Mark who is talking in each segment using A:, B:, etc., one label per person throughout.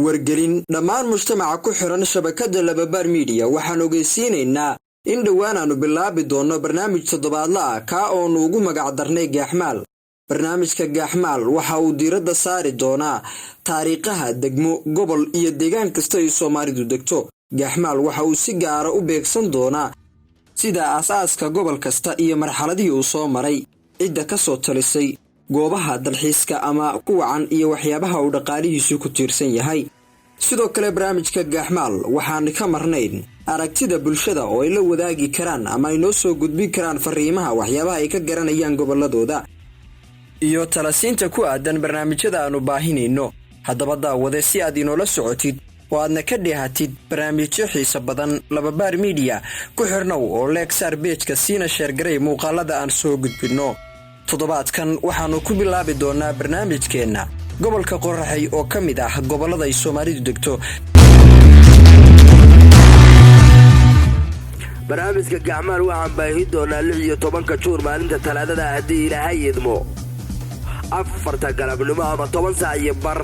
A: wargelin dhammaan mujtamaca ku xiran shabakada Lababaar Media waxaan ogeysiinaynaa in dhawaan aanu bilaabi doono barnaamij toddobaadle ah ka oo nuugu magac darnay Gaaxmaal. barnaamijka Gaaxmaal waxa uu diiradda saari doonaa taariikhaha degmo gobol iyo deegaan kasta ay Soomaalidu degto. Gaaxmaal waxa uu si gaar ah u beegsan doonaa sida aasaaska gobol kasta iyo marxaladii uu soo maray, cidda ka soo talisay, goobaha dalxiiska ama kuwacan iyo waxyaabaha uu dhaqaalihiisu ku tiirsan yahay. sidoo kale barnaamijka Gaaxmaal waxaan ka marnayn aragtida bulshada oo ay la wadaagi karaan ama ay noo soo gudbin karaan fariimaha waxyaabaha ay ka garanayaan goboladooda iyo talasiinta ku aadan barnaamijyada aanu baahinayno. haddaba daawade si aad inoola socotid oo aadna ka dheehatid barnaamijyo xiiso badan Lababaar Media ku xirnow oo leegsaar page-ka siina share garay muuqaalada aan soo gudbino. toddobaadkan waxaanu ku bilaabi doonaa barnaamijkeena gobolka Qoraxay oo ka mid ah gobolada ay Soomaalidu degto.
B: barnaamijka Gaaxmaal waxaan baahin doonaa 16 Juun maalinta Talaadada haddii Ilaahay idmo 4 galabnimo ama 10 saac iyo bar.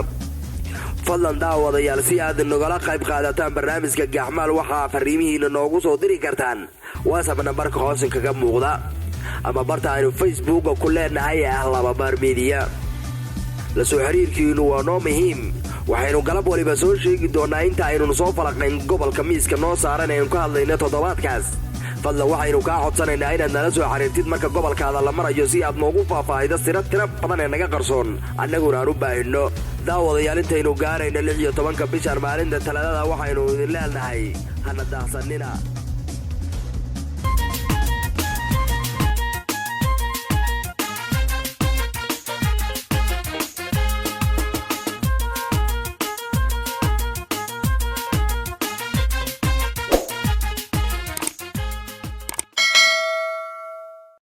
B: fadlan daawadayaal si aad nagala qayb qaadataan barnaamijka Gaaxmaal waxaa fariimihiina noogu soo diri kartaan WhatsApp nambarka hoos kaga muuqda ama barta aynu Facebook ku leenahay Lababaar Media. la soo xiriirkiinu waa noo muhiim. waxaynu galab waliba soo sheegi doonaa inta aynu soo falaqayn gobolka miiska noo saaran ee ku hadlayna toddobaadkaas. fadlan waxaynu ka codsanaynaa inaad nala soo xiriirtid marka gobolkaada la marayo si aad noogu faahfaahido sirad tira badan ee naga qarsoon annaguna aan u baahino. daawadayaal intaynu gaarayna 16 bishan maalinta Talaadada waxaynu idin leenahay hana daaqsanina.